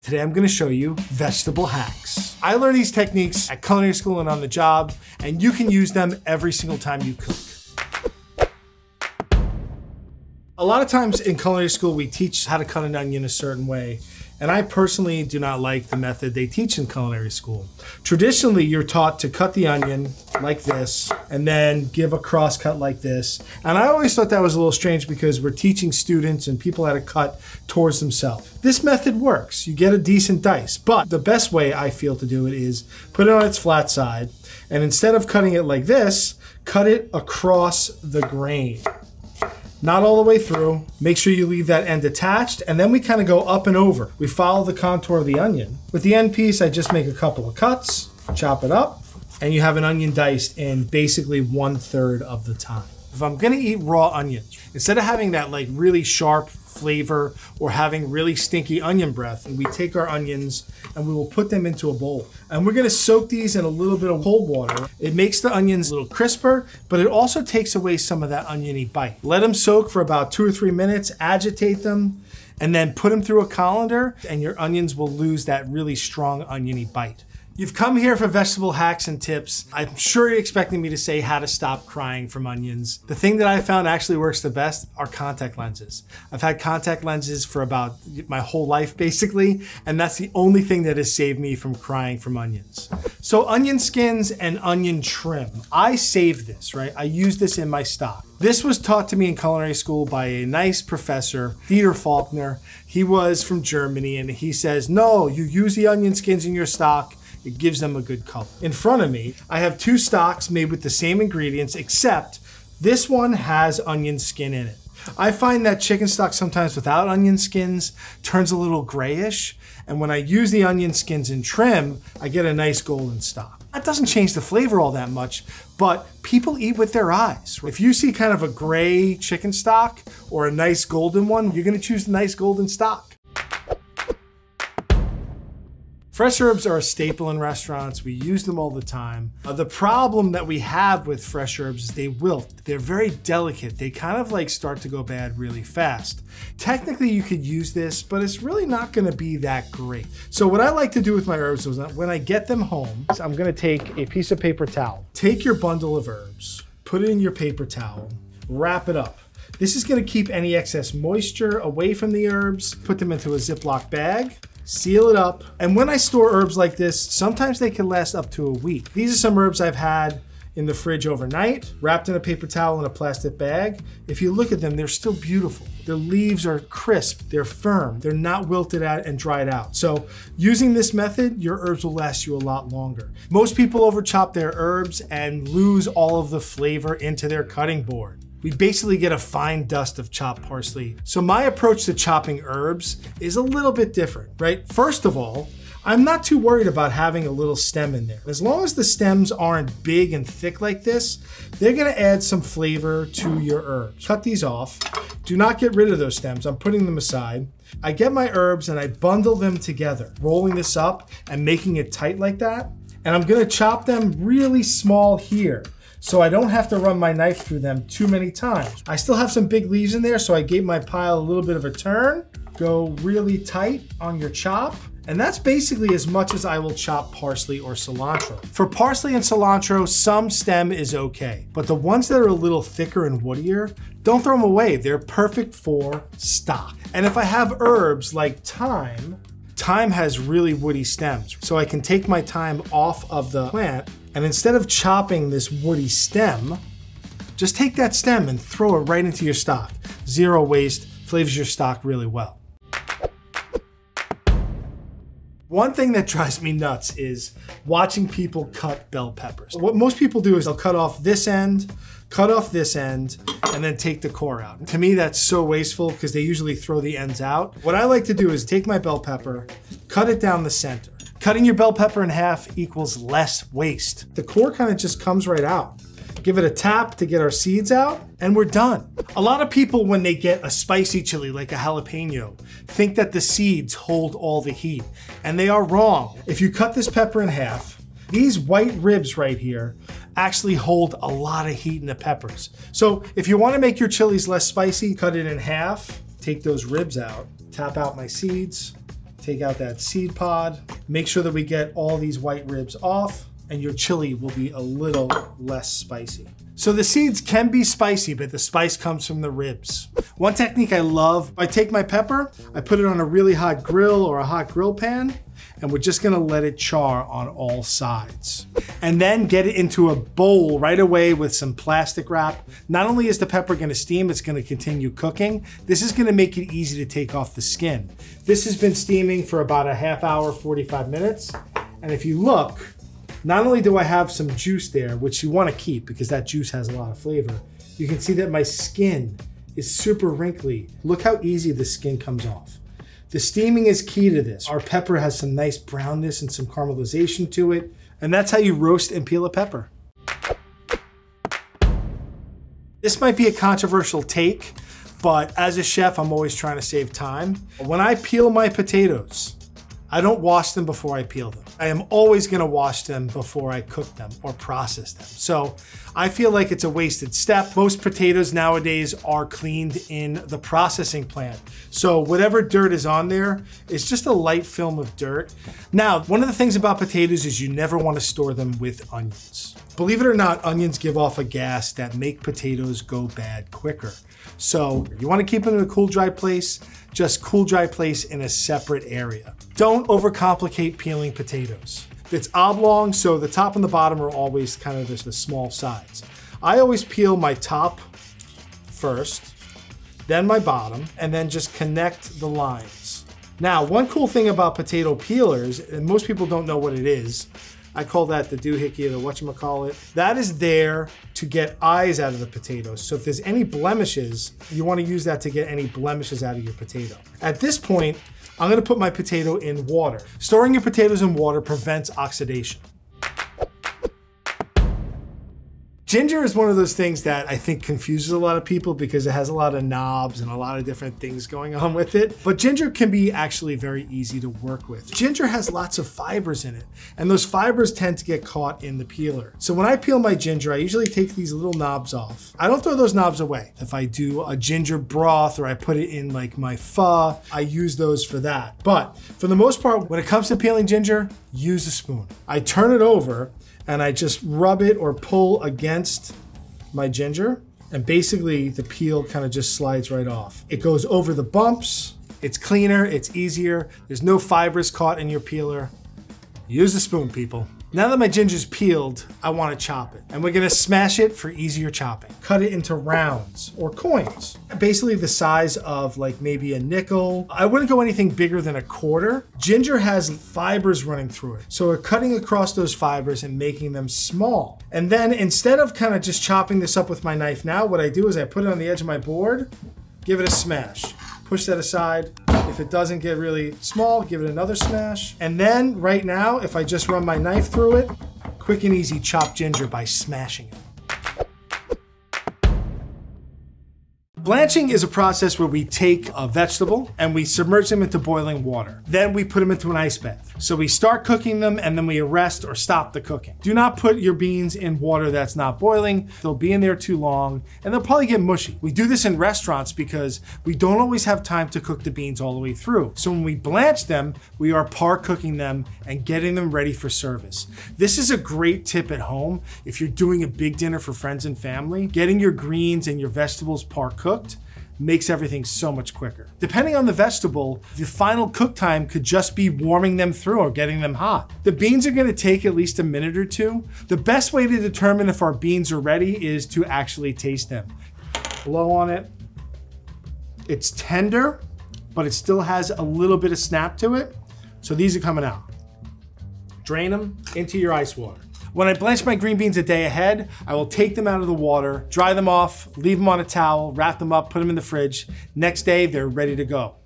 Today I'm gonna show you vegetable hacks. I learned these techniques at culinary school and on the job, and you can use them every single time you cook. A lot of times in culinary school, we teach how to cut an onion a certain way, and I personally do not like the method they teach in culinary school. Traditionally, you're taught to cut the onion like this, and then give a cross cut like this. And I always thought that was a little strange because we're teaching students and people how to cut towards themselves. This method works. You get a decent dice, but the best way I feel to do it is put it on its flat side, and instead of cutting it like this, cut it across the grain. Not all the way through. Make sure you leave that end attached, and then we kind of go up and over. We follow the contour of the onion. With the end piece, I just make a couple of cuts, chop it up, and you have an onion diced in basically 1/3 of the time. If I'm gonna eat raw onions, instead of having that like really sharp flavor or having really stinky onion breath, we take our onions and we will put them into a bowl. And we're gonna soak these in a little bit of cold water. It makes the onions a little crisper, but it also takes away some of that oniony bite. Let them soak for about 2 or 3 minutes, agitate them, and then put them through a colander, and your onions will lose that really strong oniony bite. You've come here for vegetable hacks and tips. I'm sure you're expecting me to say how to stop crying from onions. The thing that I found actually works the best are contact lenses. I've had contact lenses for about my whole life basically, and that's the only thing that has saved me from crying from onions. So onion skins and onion trim. I save this, right? I use this in my stock. This was taught to me in culinary school by a nice professor, Dieter Faulkner. He was from Germany, and he says, no, you use the onion skins in your stock. It gives them a good color. In front of me, I have 2 stocks made with the same ingredients, except this one has onion skin in it. I find that chicken stock sometimes without onion skins turns a little grayish, and when I use the onion skins in trim, I get a nice golden stock. That doesn't change the flavor all that much, but people eat with their eyes. If you see kind of a gray chicken stock or a nice golden one, you're gonna choose the nice golden stock. Fresh herbs are a staple in restaurants. We use them all the time. The problem that we have with fresh herbs is they wilt. They're very delicate. They kind of like start to go bad really fast. Technically, you could use this, but it's really not gonna be that great. So what I like to do with my herbs is when I get them home, I'm gonna take a piece of paper towel. Take your bundle of herbs, put it in your paper towel, wrap it up. This is gonna keep any excess moisture away from the herbs. Put them into a Ziploc bag. Seal it up. And when I store herbs like this, sometimes they can last up to a week. These are some herbs I've had in the fridge overnight, wrapped in a paper towel in a plastic bag. If you look at them, they're still beautiful. Their leaves are crisp, they're firm, they're not wilted out and dried out. So using this method, your herbs will last you a lot longer. Most people over chop their herbs and lose all of the flavor into their cutting board. We basically get a fine dust of chopped parsley. So my approach to chopping herbs is a little bit different, right? First of all, I'm not too worried about having a little stem in there. As long as the stems aren't big and thick like this, they're gonna add some flavor to your herbs. Cut these off. Do not get rid of those stems. I'm putting them aside. I get my herbs and I bundle them together, rolling this up and making it tight like that. And I'm gonna chop them really small here, so I don't have to run my knife through them too many times. I still have some big leaves in there, so I gave my pile a little bit of a turn. Go really tight on your chop. And that's basically as much as I will chop parsley or cilantro. For parsley and cilantro, some stem is okay, but the ones that are a little thicker and woodier, don't throw them away. They're perfect for stock. And if I have herbs like thyme, thyme has really woody stems, so I can take my thyme off of the plant, and instead of chopping this woody stem, just take that stem and throw it right into your stock. Zero waste, flavors your stock really well. One thing that drives me nuts is watching people cut bell peppers. What most people do is they'll cut off this end, and then take the core out. To me, that's so wasteful because they usually throw the ends out. What I like to do is take my bell pepper, cut it down the center. Cutting your bell pepper in half equals less waste. The core kind of just comes right out. Give it a tap to get our seeds out, and we're done. A lot of people, when they get a spicy chili like a jalapeno, think that the seeds hold all the heat, and they are wrong. If you cut this pepper in half, these white ribs right here actually hold a lot of heat in the peppers. So if you want to make your chilies less spicy, cut it in half, take those ribs out, tap out my seeds, Take out that seed pod. Make sure that we get all these white ribs off, and your chili will be a little less spicy. So the seeds can be spicy, but the spice comes from the ribs. One technique I love, I take my pepper, I put it on a really hot grill or a hot grill pan, and we're just gonna let it char on all sides. And then get it into a bowl right away with some plastic wrap. Not only is the pepper gonna steam, it's gonna continue cooking. This is gonna make it easy to take off the skin. This has been steaming for about a half hour, 45 minutes. And if you look, not only do I have some juice there, which you wanna keep because that juice has a lot of flavor, you can see that my skin is super wrinkly. Look how easy the skin comes off. The steaming is key to this. Our pepper has some nice brownness and some caramelization to it, and that's how you roast and peel a pepper. This might be a controversial take, but as a chef, I'm always trying to save time. When I peel my potatoes, I don't wash them before I peel them. I am always gonna wash them before I cook them or process them. So I feel like it's a wasted step. Most potatoes nowadays are cleaned in the processing plant. So whatever dirt is on there is just a light film of dirt. Now, one of the things about potatoes is you never wanna store them with onions. Believe it or not, onions give off a gas that make potatoes go bad quicker. So you wanna keep them in a cool, dry place, just cool, dry place in a separate area. Don't overcomplicate peeling potatoes. It's oblong, so the top and the bottom are always kind of the small sides. I always peel my top first, then my bottom, and then just connect the lines. Now, one cool thing about potato peelers, and most people don't know what it is, I call that the doohickey or the whatchamacallit. That is there to get eyes out of the potatoes. So if there's any blemishes, you want to use that to get any blemishes out of your potato. At this point, I'm going to put my potato in water. Storing your potatoes in water prevents oxidation. Ginger is one of those things that I think confuses a lot of people because it has a lot of knobs and a lot of different things going on with it. But ginger can be actually very easy to work with. Ginger has lots of fibers in it, and those fibers tend to get caught in the peeler. So when I peel my ginger, I usually take these little knobs off. I don't throw those knobs away. If I do a ginger broth or I put it in like my pho, I use those for that. But for the most part, when it comes to peeling ginger, use a spoon. I turn it over and I just rub it or pull against my ginger, and basically the peel kind of just slides right off. It goes over the bumps, it's cleaner, it's easier, there's no fibers caught in your peeler. Use a spoon, people. Now that my ginger's peeled, I want to chop it. And we're gonna smash it for easier chopping. Cut it into rounds or coins. Basically the size of like maybe a nickel. I wouldn't go anything bigger than a quarter. Ginger has fibers running through it. So we're cutting across those fibers and making them small. And then instead of kind of just chopping this up with my knife now, what I do is I put it on the edge of my board, give it a smash. Push that aside. If it doesn't get really small, give it another smash. And then right now, if I just run my knife through it, quick and easy chop ginger by smashing it. Blanching is a process where we take a vegetable and we submerge them into boiling water. Then we put them into an ice bath. So we start cooking them and then we arrest or stop the cooking. Do not put your beans in water that's not boiling. They'll be in there too long and they'll probably get mushy. We do this in restaurants because we don't always have time to cook the beans all the way through. So when we blanch them, we are par cooking them and getting them ready for service. This is a great tip at home if you're doing a big dinner for friends and family. Getting your greens and your vegetables par cooked makes everything so much quicker. Depending on the vegetable, the final cook time could just be warming them through or getting them hot. The beans are gonna take at least a minute or two. The best way to determine if our beans are ready is to actually taste them. Blow on it. It's tender, but it still has a little bit of snap to it. So these are coming out. Drain them into your ice water. When I blanch my green beans a day ahead, I will take them out of the water, dry them off, leave them on a towel, wrap them up, put them in the fridge. Next day, they're ready to go.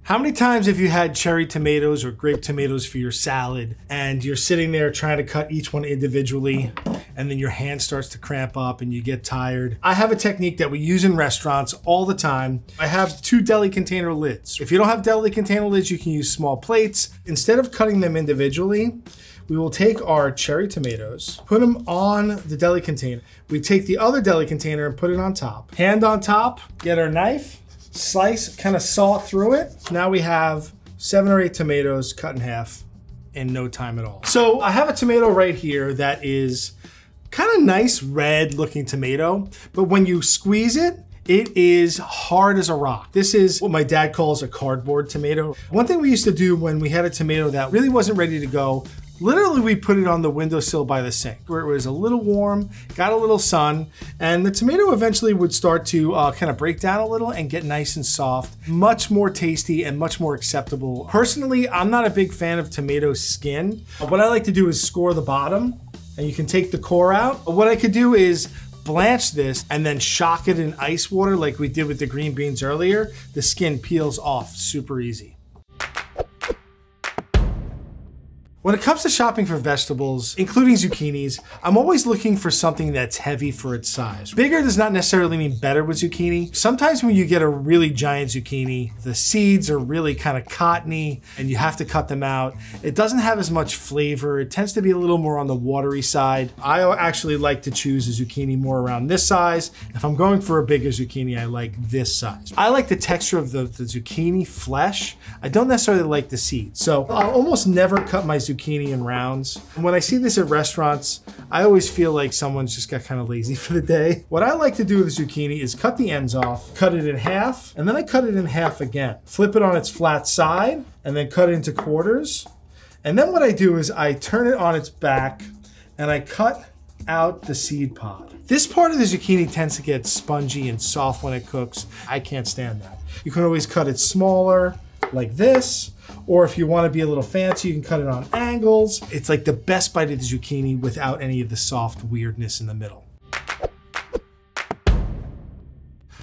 How many times have you had cherry tomatoes or grape tomatoes for your salad and you're sitting there trying to cut each one individually and then your hand starts to cramp up and you get tired? I have a technique that we use in restaurants all the time. I have 2 deli container lids. If you don't have deli container lids, you can use small plates. Instead of cutting them individually, we will take our cherry tomatoes, put them on the deli container. We take the other deli container and put it on top. Hand on top, get our knife, slice, kind of saw through it. Now we have 7 or 8 tomatoes cut in half in no time at all. So I have a tomato right here that is kind of nice red looking tomato, but when you squeeze it, it is hard as a rock. This is what my dad calls a cardboard tomato. One thing we used to do when we had a tomato that really wasn't ready to go, literally we put it on the windowsill by the sink where it was a little warm, got a little sun, and the tomato eventually would start to kind of break down a little and get nice and soft, much more tasty and much more acceptable. Personally, I'm not a big fan of tomato skin. What I like to do is score the bottom, and you can take the core out. What I could do is blanch this and then shock it in ice water like we did with the green beans earlier. The skin peels off super easy. When it comes to shopping for vegetables, including zucchinis, I'm always looking for something that's heavy for its size. Bigger does not necessarily mean better with zucchini. Sometimes when you get a really giant zucchini, the seeds are really kind of cottony and you have to cut them out. It doesn't have as much flavor. It tends to be a little more on the watery side. I actually like to choose a zucchini more around this size. If I'm going for a bigger zucchini, I like this size. I like the texture of the zucchini flesh. I don't necessarily like the seeds. So I'll almost never cut my zucchini in rounds. When I see this at restaurants, I always feel like someone's just got kind of lazy for the day. What I like to do with zucchini is cut the ends off, cut it in half, and then I cut it in half again. Flip it on its flat side, and then cut it into quarters. And then what I do is I turn it on its back, and I cut out the seed pod. This part of the zucchini tends to get spongy and soft when it cooks. I can't stand that. You can always cut it smaller, like this, or if you want to be a little fancy, you can cut it on angles. It's like the best bite of the zucchini without any of the soft weirdness in the middle.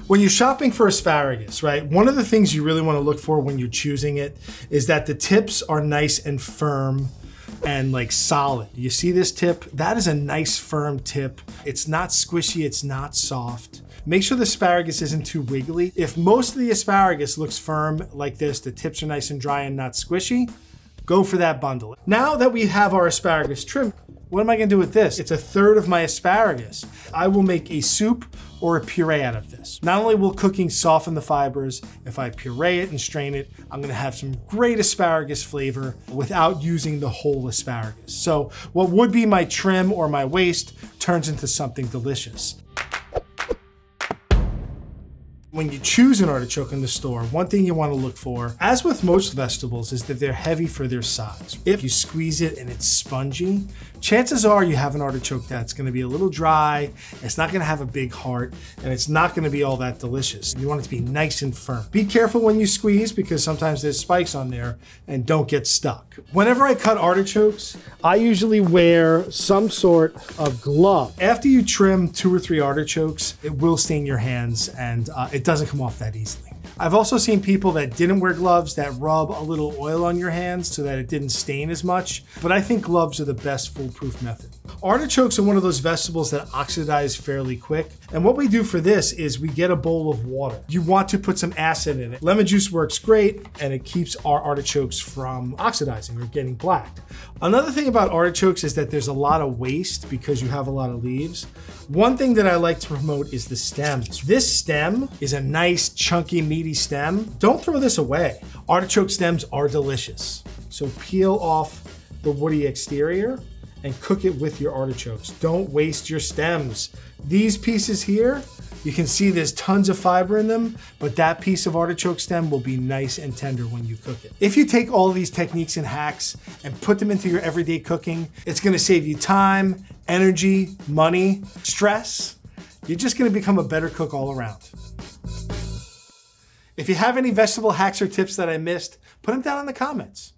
When you're shopping for asparagus, right, one of the things you really want to look for when you're choosing it is that the tips are nice and firm and like solid. You see this tip? That is a nice firm tip. It's not squishy, it's not soft. Make sure the asparagus isn't too wiggly. If most of the asparagus looks firm like this, the tips are nice and dry and not squishy, go for that bundle. Now that we have our asparagus trimmed, what am I gonna do with this? It's a third of my asparagus. I will make a soup or a puree out of this. Not only will cooking soften the fibers, if I puree it and strain it, I'm gonna have some great asparagus flavor without using the whole asparagus. So what would be my trim or my waste turns into something delicious. When you choose an artichoke in the store, one thing you want to look for, as with most vegetables, is that they're heavy for their size. If you squeeze it and it's spongy, chances are you have an artichoke that's going to be a little dry, it's not going to have a big heart, and it's not going to be all that delicious. You want it to be nice and firm. Be careful when you squeeze because sometimes there's spikes on there and don't get stuck. Whenever I cut artichokes, I usually wear some sort of glove. After you trim 2 or 3 artichokes, it will stain your hands and it doesn't come off that easily. I've also seen people that didn't wear gloves that rub a little oil on your hands so that it didn't stain as much, but I think gloves are the best foolproof method. Artichokes are one of those vegetables that oxidize fairly quick, and what we do for this is we get a bowl of water. You want to put some acid in it. Lemon juice works great, and it keeps our artichokes from oxidizing or getting black. Another thing about artichokes is that there's a lot of waste because you have a lot of leaves. One thing that I like to promote is the stems. This stem is a nice, chunky, meaty stem. Don't throw this away. Artichoke stems are delicious. So peel off the woody exterior and cook it with your artichokes. Don't waste your stems. These pieces here, you can see there's tons of fiber in them, but that piece of artichoke stem will be nice and tender when you cook it. If you take all of these techniques and hacks and put them into your everyday cooking, it's gonna save you time, energy, money, stress. You're just gonna become a better cook all around. If you have any vegetable hacks or tips that I missed, put them down in the comments.